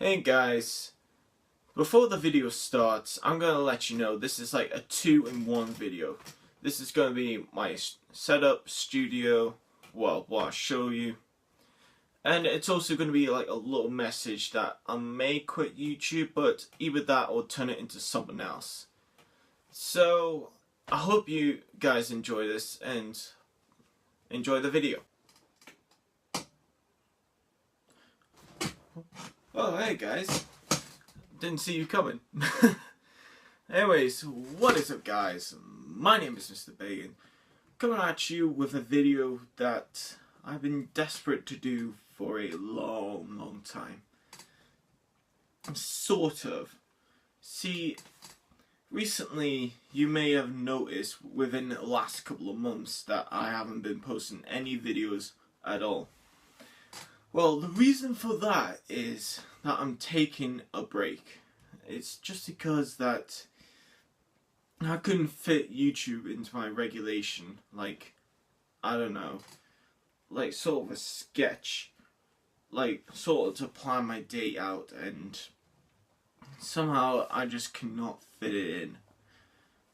Hey guys, before the video starts, I'm going to let you know this is like a 2-in-1 video. This is going to be my setup, studio, what I show you. And it's also going to be like a little message that I may quit YouTube, but either that or turn it into something else. So, I hope you guys enjoy this and enjoy the video. Oh, hey guys. Didn't see you coming. Anyways, what is up guys? My name is Mr. Bacon, coming at you with a video that I've been desperate to do for a long time. Sort of. See, recently you may have noticed within the last couple of months that I haven't been posting any videos at all. Well, the reason for that is that I'm taking a break. It's just because that I couldn't fit YouTube into my regulation, like, I don't know, like sort of a sketch, like sort of to plan my day out, and somehow I just cannot fit it in.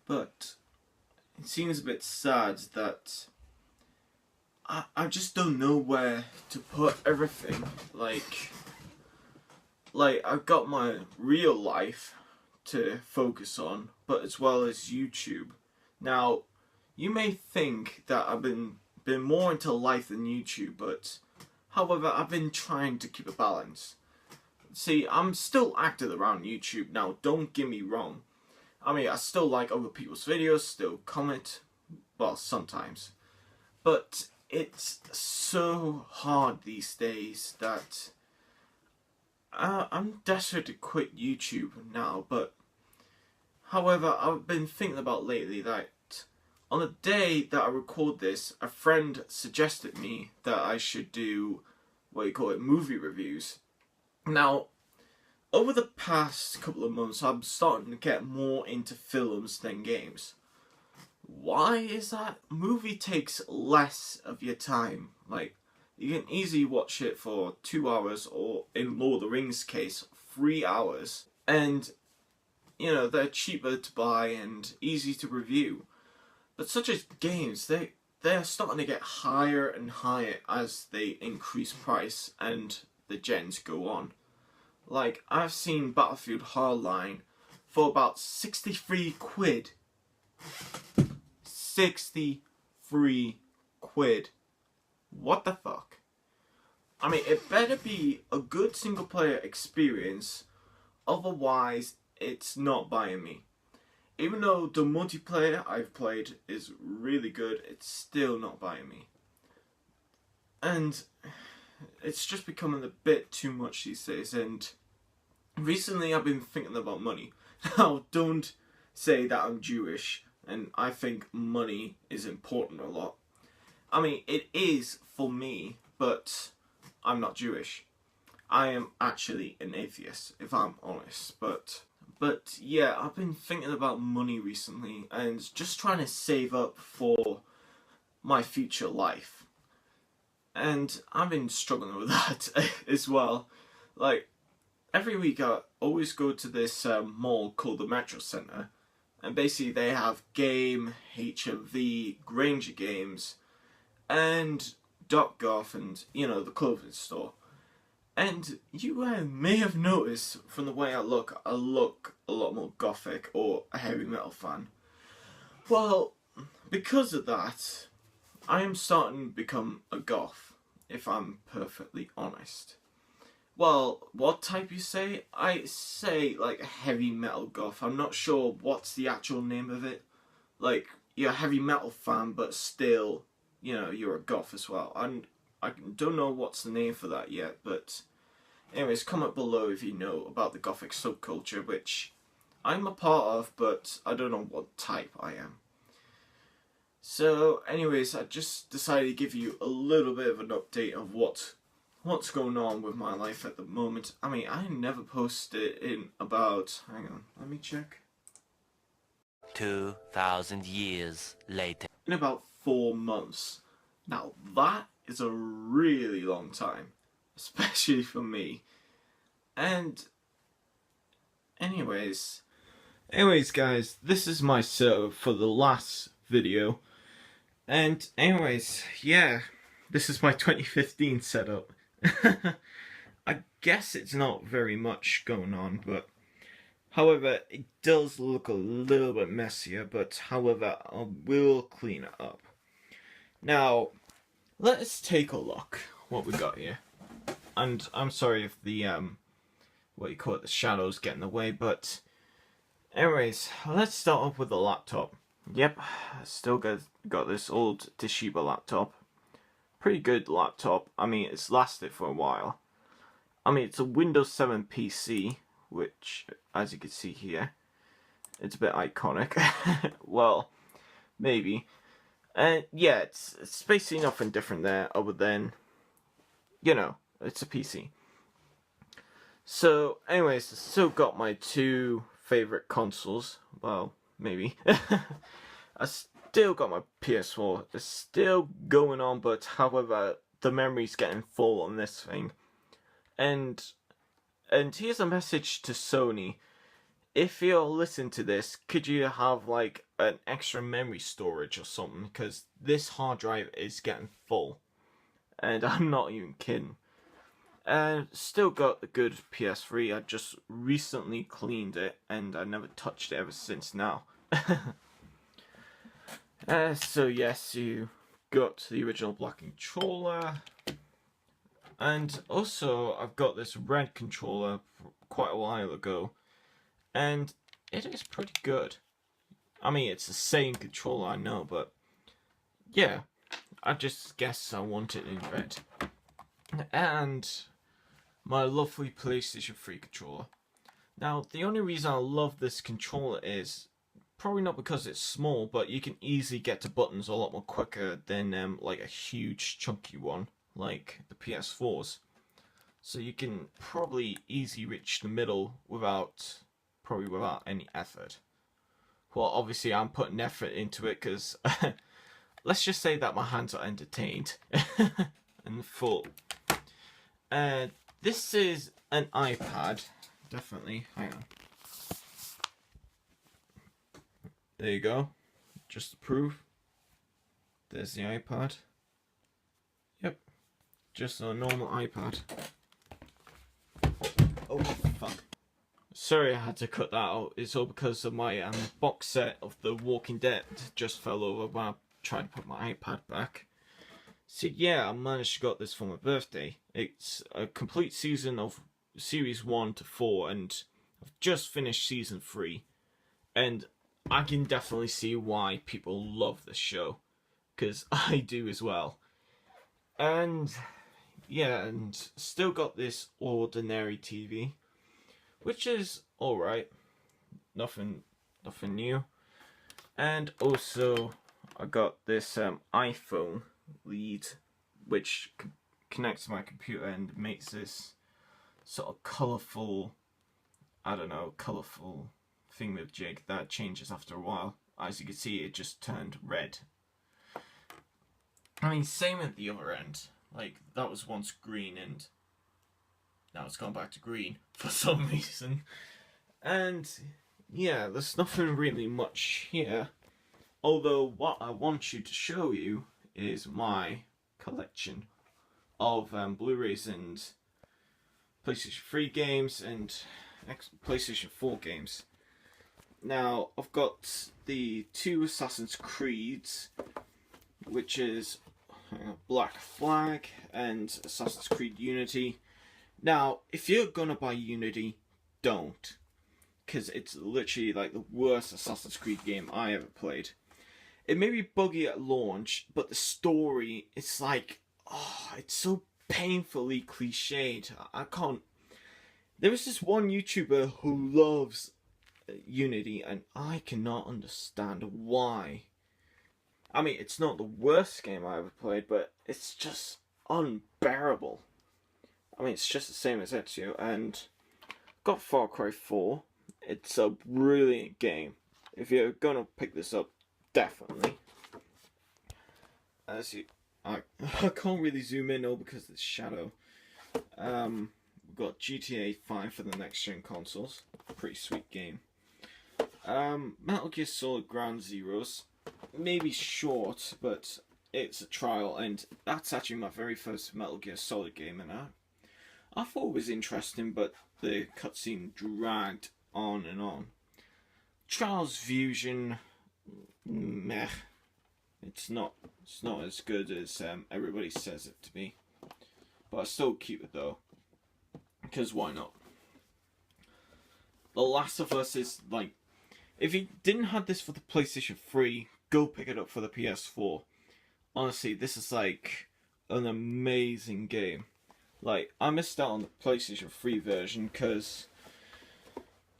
But it seems a bit sad that I just don't know where to put everything. Like I've got my real life to focus on, but as well as YouTube. Now, you may think that I've been more into life than YouTube, but however, I've been trying to keep a balance. See, I'm still active around YouTube now, don't get me wrong. I mean, I still like other people's videos, still comment, well, sometimes. But it's so hard these days that I'm desperate to quit YouTube now, but however, I've been thinking about lately that on the day that I record this, a friend suggested me that I should do, movie reviews. Now, over the past couple of months, I'm starting to get more into films than games. Why is that? Movie takes less of your time. Like, you can easily watch it for 2 hours, or in Lord of the Rings case, 3 hours. And, you know, they're cheaper to buy and easy to review. But such as games, they're starting to get higher and higher as they increase price and the gens go on. Like, I've seen Battlefield Hardline for about 63 quid. 63 quid. What the fuck? I mean, it better be a good single player experience, otherwise it's not buying me. Even though the multiplayer I've played is really good, it's still not buying me. And it's just becoming a bit too much these days, and recently I've been thinking about money. Now, don't say that I'm Jewish and I think money is important a lot. I mean, it is for me, but I'm not Jewish. I am actually an atheist, if I'm honest. But yeah, I've been thinking about money recently and just trying to save up for my future life. And I've been struggling with that as well. Like, every week I always go to this mall called the Metro Centre. And basically they have Game, HMV, Granger Games, and .gov, and, you know, the clothing store. And you may have noticed from the way I look a lot more gothic or a heavy metal fan. Well, because of that, I am starting to become a goth, if I'm perfectly honest. Well, what type you say? I say like a heavy metal goth. I'm not sure what's the actual name of it. Like, you're a heavy metal fan, but still, you know, you're a goth as well. I don't know what's the name for that yet, but anyways, comment below if you know about the gothic subculture, which I'm a part of, but I don't know what type I am. So, anyways, I just decided to give you a little bit of an update of what's going on with my life at the moment. I mean, I never posted in about, hang on, let me check. 2,000 years later. In about 4 months. Now, that is a really long time, especially for me. And anyways guys, this is my setup for the last video. And anyways, yeah, this is my 2015 setup. I guess it's not very much going on, but however, it does look a little bit messier, but however, I will clean it up. Now, let's take a look what we got here. And I'm sorry if the what you call it, the shadows get in the way, but anyways, let's start off with the laptop. Yep, still got this old Toshiba laptop. Pretty good laptop. I mean, it's lasted for a while. I mean, it's a Windows 7 PC, which, as you can see here, it's a bit iconic. Well, maybe. And yeah, it's basically nothing different there other than, you know, it's a PC. So, anyways, I still got my two favorite consoles. Well, maybe. I still got my PS4. It's still going on, but however, the memory's getting full on this thing. And here's a message to Sony. If you're listening to this, could you have like an extra memory storage or something? Because this hard drive is getting full. And I'm not even kidding. And still got the good PS3. I just recently cleaned it and I never touched it ever since now. So yes, you got the original black controller. And also, I've got this red controller quite a while ago, and it is pretty good. I mean, it's the same controller, I know, but yeah, I just guess I want it in red. And my lovely PlayStation 3 controller. Now, the only reason I love this controller is probably not because it's small, but you can easily get to buttons a lot more quicker than like a huge chunky one like the PS4s. So you can probably easily reach the middle without any effort. Well, obviously I'm putting effort into it because let's just say that my hands are entertained and full. This is an iPad, definitely. Hang on. There you go. Just to prove. There's the iPad. Yep. Just a normal iPad. Oh, fuck. Sorry I had to cut that out. It's all because of my box set of The Walking Dead just fell over when I tried to put my iPad back. So yeah, I managed to get this for my birthday. It's a complete season of Series 1 to 4 and I've just finished Season 3. And I can definitely see why people love this show. Because I do as well. And yeah, and still got this ordinary TV, which is alright. Nothing new. And also, I got this iPhone lead, which connects to my computer and makes this sort of colourful, colourful thingamajig that changes after a while. As you can see, it just turned red. I mean, same at the other end. Like, that was once green and now it's gone back to green for some reason. And yeah, there's nothing really much here. Although what I want you to show you is my collection of Blu-rays and PlayStation 3 games and PlayStation 4 games. Now, I've got the two Assassin's Creeds, which is Black Flag and Assassin's Creed Unity. Now, if you're gonna buy Unity, don't. Because it's literally like the worst Assassin's Creed game I ever played. It may be buggy at launch, but the story, it's like, oh, it's so painfully cliched. I can't. There is this one YouTuber who loves Unity, and I cannot understand why. I mean, it's not the worst game I ever played, but it's just unbearable. I mean, it's just the same as Ezio, and got Far Cry 4. It's a brilliant game. If you're gonna pick this up, definitely. I can't really zoom in all because of the shadow. got GTA 5 for the next gen consoles. Pretty sweet game. Metal Gear Solid Ground Zeroes. Maybe short, but it's a trial, and that's actually my very first Metal Gear Solid game, and I thought it was interesting, but the cutscene dragged on and on. Trials Fusion, meh. It's not as good as everybody says it to be, but I still keep it though, because why not? The Last of Us is like, if you didn't have this for the PlayStation 3, go pick it up for the PS4. Honestly, this is like an amazing game. Like, I missed out on the PlayStation 3 version because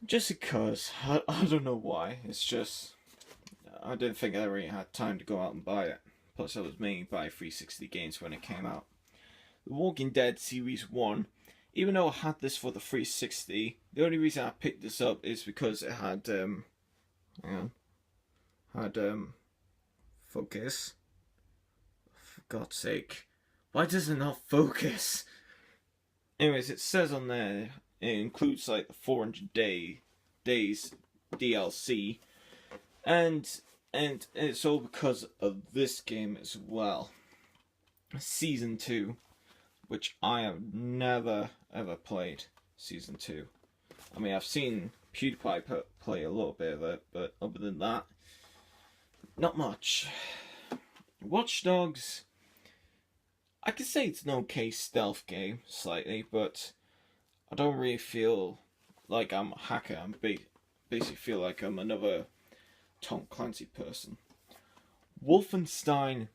I don't know why. It's just I didn't think I really had time to go out and buy it. Plus, I was mainly buying 360 games when it came out. The Walking Dead Series 1, even though I had this for the 360, the only reason I picked this up is because it had focus. For God's sake, why does it not focus? Anyways, it says on there it includes like the 400 days DLC, and it's all because of this game as well. Season 2, which I have never ever played. Season 2. I mean, I've seen PewDiePie play a little bit of it, but other than that, not much. Watch Dogs, I could say it's an okay stealth game, slightly, but I don't really feel like I'm a hacker. I basically feel like I'm another Tom Clancy person. Wolfenstein,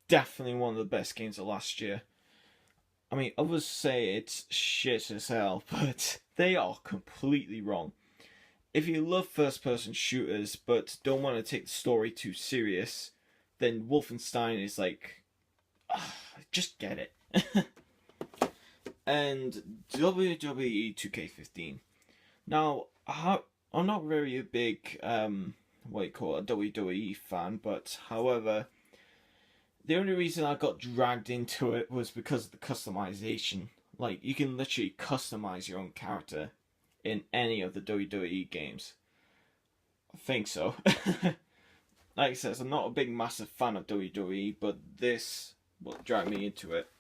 definitely one of the best games of last year. I mean, others say it's shit as hell, but they are completely wrong. If you love first-person shooters but don't want to take the story too serious, then Wolfenstein is like, just get it. And WWE 2K15. Now, I'm not very a big WWE fan, but however, the only reason I got dragged into it was because of the customization. Like, you can literally customize your own character in any of the WWE games. I think so. Like I said, I'm not a big massive fan of WWE, but this will drag me into it.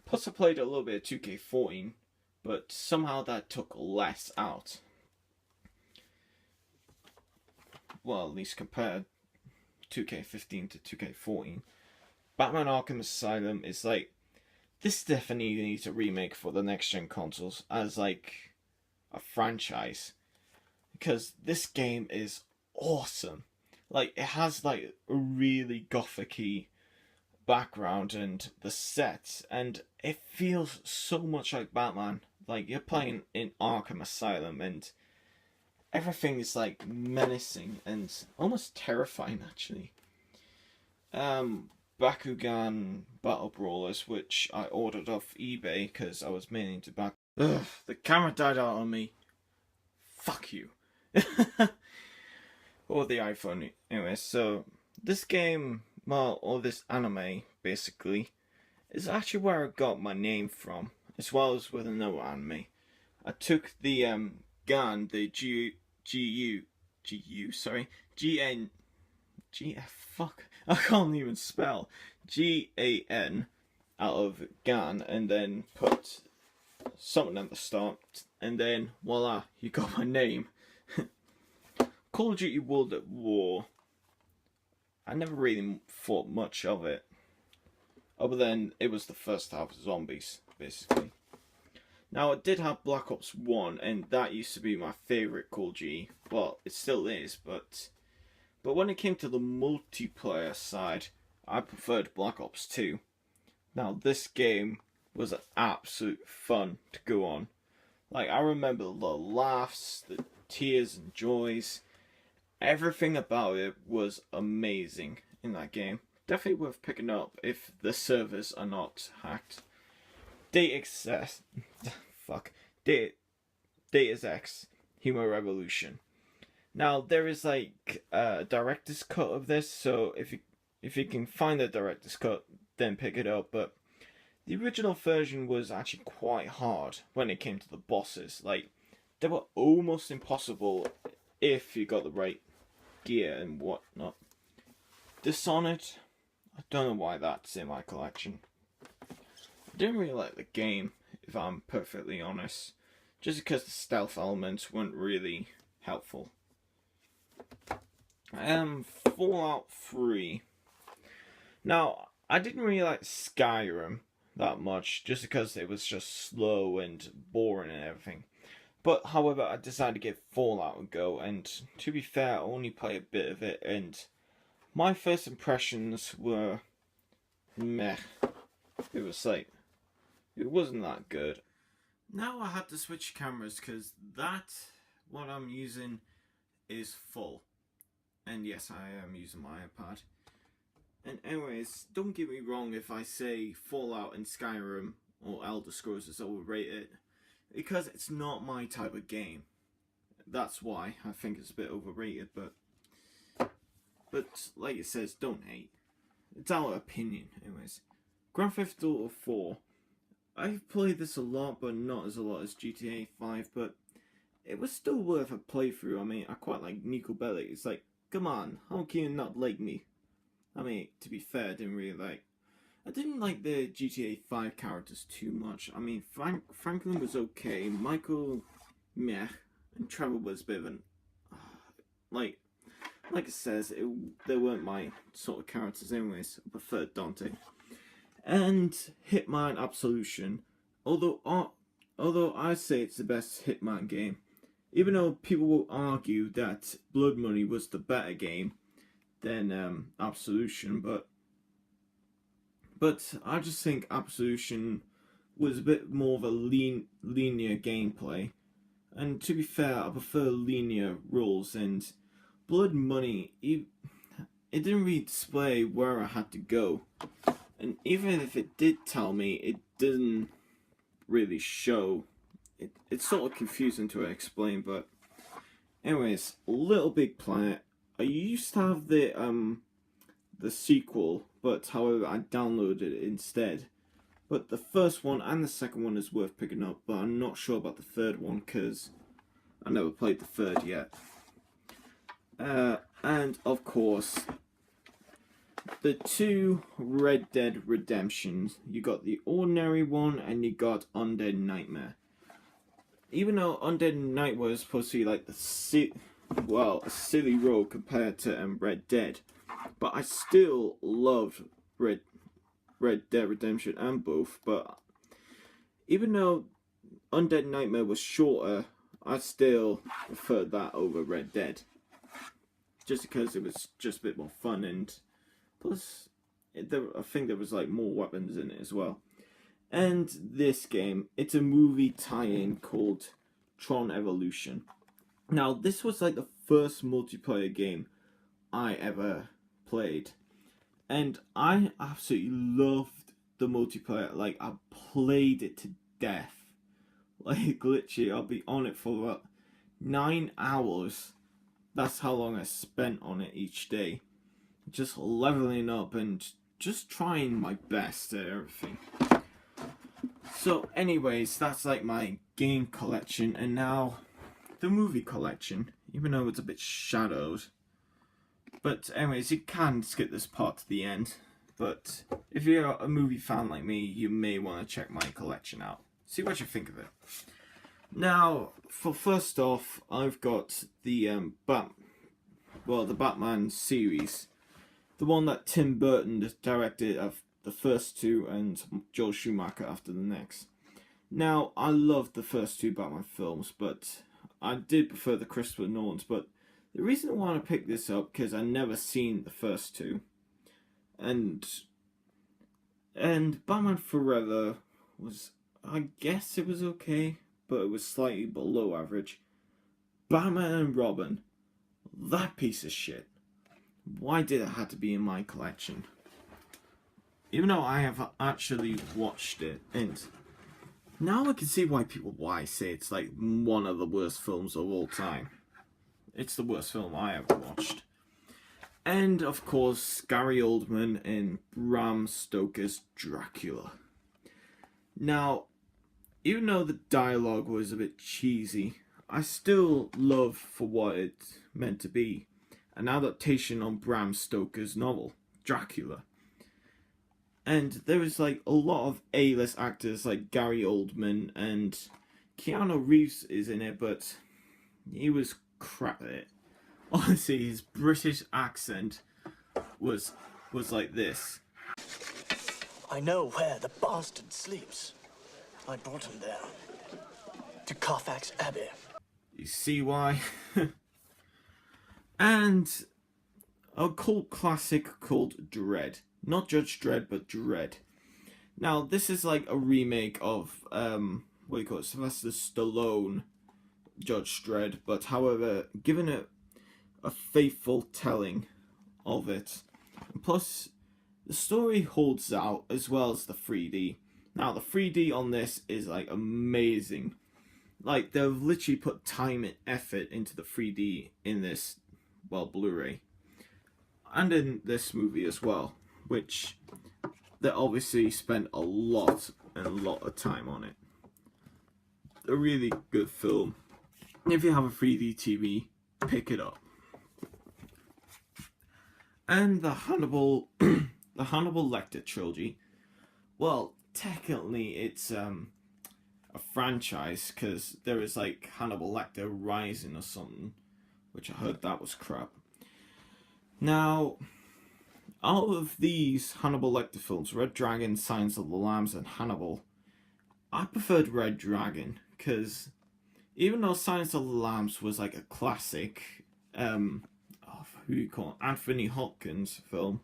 Plus, I played a little bit of 2K14, but somehow that took less out. Well, at least compared 2K15 to 2K14. Batman Arkham Asylum is like, this definitely needs a remake for the next gen consoles as like a franchise, because this game is awesome. Like, it has like a really gothic-y background and the sets, and it feels so much like Batman. Like, you're playing in Arkham Asylum and everything is like menacing and almost terrifying actually. Bakugan Battle Brawlers, which I ordered off eBay because I was meaning to back. Ugh, the camera died out on me. Fuck you. Or the iPhone. Anyway, so this game, well, or this anime, basically, is actually where I got my name from, as well as with another anime. I took the GAN, the fuck, I can't even spell, GAN out of GAN, and then put something at the start, and then voila, you got my name. Call of Duty World at War, I never really thought much of it, other than it was the first half of zombies, basically. Now, it did have Black Ops 1, and that used to be my favourite Call of Duty. Well, it still is, but when it came to the multiplayer side, I preferred Black Ops 2. Now, this game was an absolute fun to go on. Like, I remember the laughs, the tears and joys. Everything about it was amazing in that game. Definitely worth picking up if the servers are not hacked. Deus Ex Human Revolution. Now, there is like a director's cut of this, so if you can find the director's cut, then pick it up. But the original version was actually quite hard when it came to the bosses. Like, they were almost impossible if you got the right gear and whatnot. Dishonored, I don't know why that's in my collection. I didn't really like the game, if I'm perfectly honest, just because the stealth elements weren't really helpful. Fallout 3. Now, I didn't really like Skyrim that much, just because it was just slow and boring and everything. But, however, I decided to give Fallout a go, and to be fair, I only played a bit of it, and my first impressions were meh. It was like, it wasn't that good. Now I had to switch cameras because what I'm using is full. And yes, I am using my iPad. And anyways, don't get me wrong if I say Fallout and Skyrim or Elder Scrolls is overrated, because it's not my type of game. That's why I think it's a bit overrated, but like it says, don't hate. It's our opinion, anyways. Grand Theft Auto 4. I've played this a lot, but not as a lot as GTA 5, but it was still worth a playthrough. I mean, I quite like Nico Bellic. It's like, come on, how can you not like me? I mean, to be fair, I didn't like the GTA 5 characters too much. I mean, Franklin was okay, Michael, meh, and Trevor was a bit of an, like it says, they weren't my sort of characters anyways. I preferred Dante. And Hitman Absolution, although I say it's the best Hitman game, even though people will argue that Blood Money was the better game than Absolution, but I just think Absolution was a bit more of a linear gameplay, and to be fair, I prefer linear rules. And Blood Money, it didn't really display where I had to go. And even if it did tell me, it didn't really show. It's sort of confusing to explain, but anyways, Little Big Planet. I used to have the sequel, but however I downloaded it instead. But the first one and the second one is worth picking up, but I'm not sure about the third one because I never played the third yet. And of course, the two Red Dead Redemptions. You got the ordinary one and you got Undead Nightmare. Even though Undead Nightmare is supposed to be like a silly role compared to Red Dead, but I still loved Red Dead Redemption and both. But even though Undead Nightmare was shorter, I still preferred that over Red Dead, just because it was just a bit more fun, and plus, I think there was like more weapons in it as well. And this game, it's a movie tie-in called Tron Evolution. Now, this was like the first multiplayer game I ever played, and I absolutely loved the multiplayer. Like, I played it to death. Like, literally, I'll be on it for about 9 hours. That's how long I spent on it each day. Just leveling up and just trying my best at everything. So anyways, that's like my game collection, and now the movie collection, even though it's a bit shadowed. But anyways, you can skip this part to the end, but if you're a movie fan like me, you may want to check my collection out. See what you think of it. Now, for first off, I've got the Batman series. The one that Tim Burton directed of the first two and Joel Schumacher after the next. Now, I loved the first two Batman films, but I did prefer the Christopher Nolans. But the reason I want to pick this up, because I never seen the first two. And Batman Forever was, I guess it was okay, but it was slightly below average. Batman and Robin, that piece of shit. Why did it have to be in my collection? Even though I have actually watched it, and now I can see why say it's like one of the worst films of all time. It's the worst film I ever watched. And of course, Gary Oldman in Bram Stoker's Dracula. Now, even though the dialogue was a bit cheesy, I still love for what it meant to be, an adaptation on Bram Stoker's novel, Dracula. And there was like a lot of A-list actors like Gary Oldman, and Keanu Reeves is in it, but he was crap at it. Honestly, his British accent was like this. I know where the bastard sleeps. I brought him there. To Carfax Abbey. You see why? And a cult classic called Dredd. Not Judge Dredd, but Dredd. Now, this is like a remake of, what do you call it, Sylvester Stallone Judge Dredd, but however, given it a faithful telling of it. And plus, the story holds out as well as the 3D. Now, the 3D on this is like amazing. Like, they've literally put time and effort into the 3D in this, well, Blu-ray. And in this movie as well, which they obviously spent a lot of time on it. A really good film. If you have a 3D TV, pick it up. And the Hannibal Lecter trilogy. Well, technically it's a franchise, because there is like Hannibal Lecter Rising or something, which I heard that was crap. Now, out of these Hannibal Lecter films, Red Dragon, Silence of the Lambs, and Hannibal, I preferred Red Dragon, because even though Silence of the Lambs was like a classic, who you call it, Anthony Hopkins film,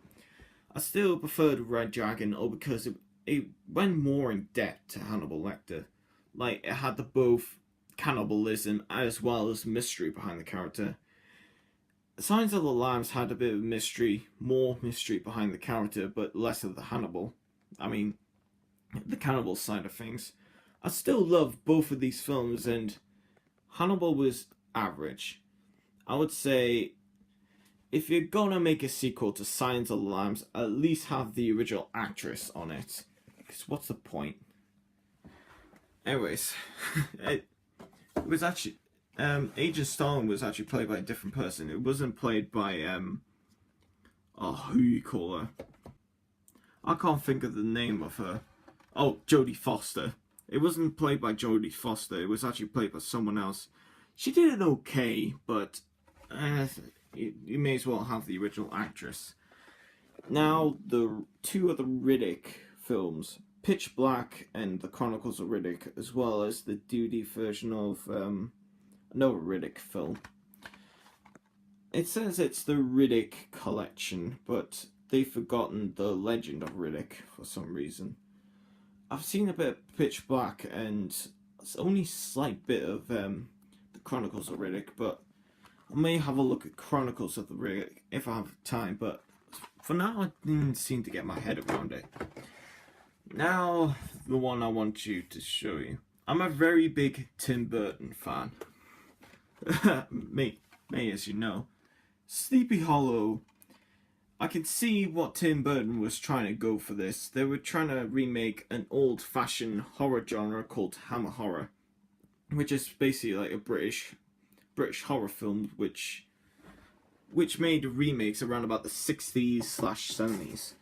I still preferred Red Dragon, because it went more in depth to Hannibal Lecter. Like, it had the both cannibalism as well as mystery behind the character. Silence of the Lambs had a bit of mystery, more mystery behind the character, but less of the Hannibal. I mean, the cannibal side of things. I still love both of these films, and Hannibal was average. I would say, if you're gonna make a sequel to Silence of the Lambs, at least have the original actress on it. Because what's the point? Anyways, it was actually... Agent Stalin was actually played by a different person. It wasn't played by, who you call her? I can't think of the name of her. Oh, Jodie Foster. It wasn't played by Jodie Foster. It was actually played by someone else. She did it okay, but you may as well have the original actress. Now, the two other Riddick films, Pitch Black and The Chronicles of Riddick, as well as the Duty version of another Riddick film. It says it's the Riddick collection, but they've forgotten the legend of Riddick for some reason. I've seen a bit of Pitch Black, and it's only a slight bit of The Chronicles of Riddick, but I may have a look at Chronicles of the Riddick if I have time, but for now I didn't seem to get my head around it. Now, the one I want you to show you. I'm a very big Tim Burton fan. May as you know. Sleepy Hollow, I can see what Tim Burton was trying to go for this. They were trying to remake an old-fashioned horror genre called Hammer Horror, which is basically like a British horror film, which made remakes around about the 60s/70s.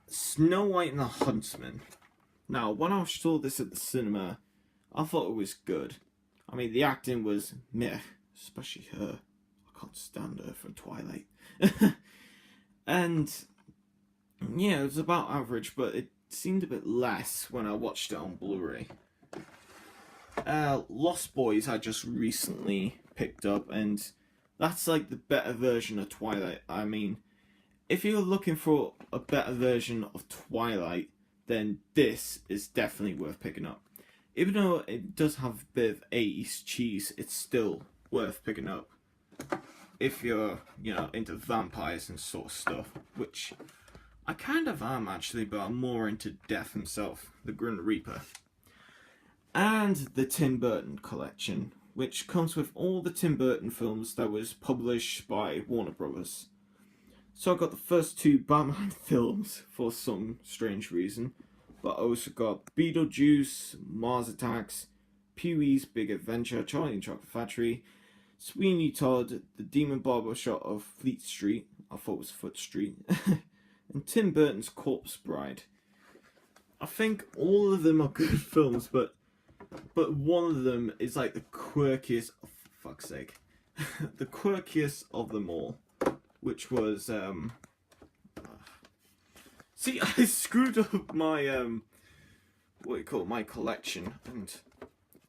Snow White and the Huntsman. Now, when I saw this at the cinema, I thought it was good. I mean, the acting was meh, especially her. I can't stand her from Twilight. And, yeah, it was about average, but it seemed a bit less when I watched it on Blu-ray. Lost Boys I just recently picked up, and that's like the better version of Twilight. I mean, if you're looking for a better version of Twilight, then this is definitely worth picking up. Even though it does have a bit of 80s cheese, it's still worth picking up. If you're, into vampires and sort of stuff, which I kind of am actually, but I'm more into Death himself, the Grim Reaper. And the Tim Burton collection, which comes with all the Tim Burton films that was published by Warner Brothers. So I got the first two Batman films for some strange reason. but I also got Beetlejuice, Mars Attacks, Pee-wee's Big Adventure, Charlie and Chocolate Factory, Sweeney Todd, The Demon Barber Shop of Fleet Street, I thought it was Foot Street, and Tim Burton's Corpse Bride. I think all of them are good films, but one of them is like the quirkiest, oh, for fuck's sake, the quirkiest of them all, which was, see, I screwed up my, what do you call it, my collection, and,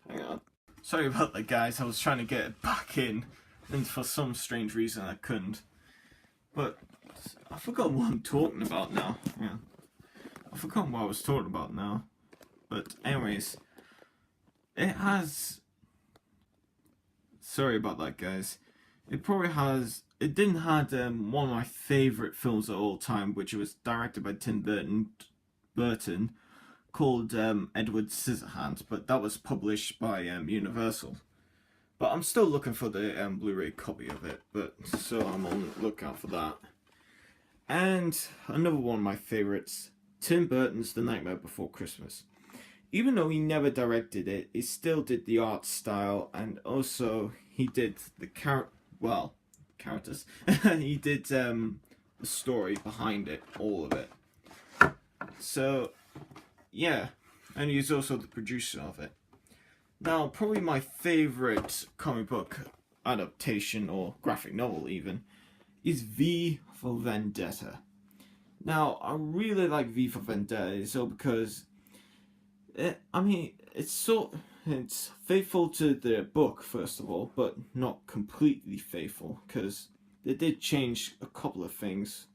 hang on, sorry about that guys, I was trying to get it back in, and for some strange reason I couldn't, but I forgot what I'm talking about now, yeah, I forgot what I was talking about now, but anyways, it has, sorry about that guys, it didn't have one of my favourite films of all time, which was directed by Tim Burton, called Edward Scissorhands, but that was published by Universal. But I'm still looking for the Blu-ray copy of it, so I'm on the lookout for that. And another one of my favourites, Tim Burton's The Nightmare Before Christmas. Even though he never directed it, he still did the art style, and also he did the characters. He did the story behind it, all of it. So, yeah, and he's also the producer of it. Now, probably my favourite comic book adaptation, or graphic novel even, is V for Vendetta. Now, I really like V for Vendetta, so because it's faithful to the book, first of all, but not completely faithful, because they did change a couple of things.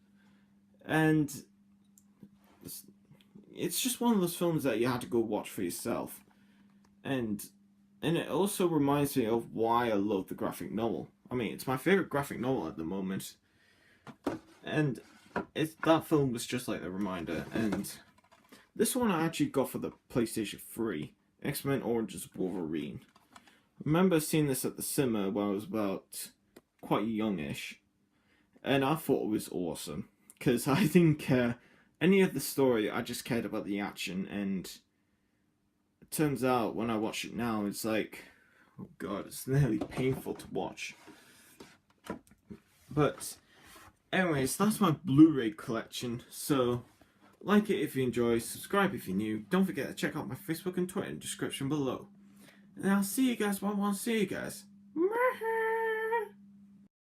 And it's just one of those films that you had to go watch for yourself. And it also reminds me of why I love the graphic novel. I mean, it's my favourite graphic novel at the moment. And that film was just like the reminder. And this one I actually got for the PlayStation 3, X-Men Origins Wolverine. I remember seeing this at the cinema when I was about quite youngish, and I thought it was awesome, because I didn't care any of the story, I just cared about the action, and it turns out when I watch it now, it's like, oh god, it's nearly painful to watch. But anyways, that's my Blu-ray collection, so like it if you enjoy, subscribe if you're new, don't forget to check out my Facebook and Twitter in the description below. And I'll see you guys when I want to see you guys.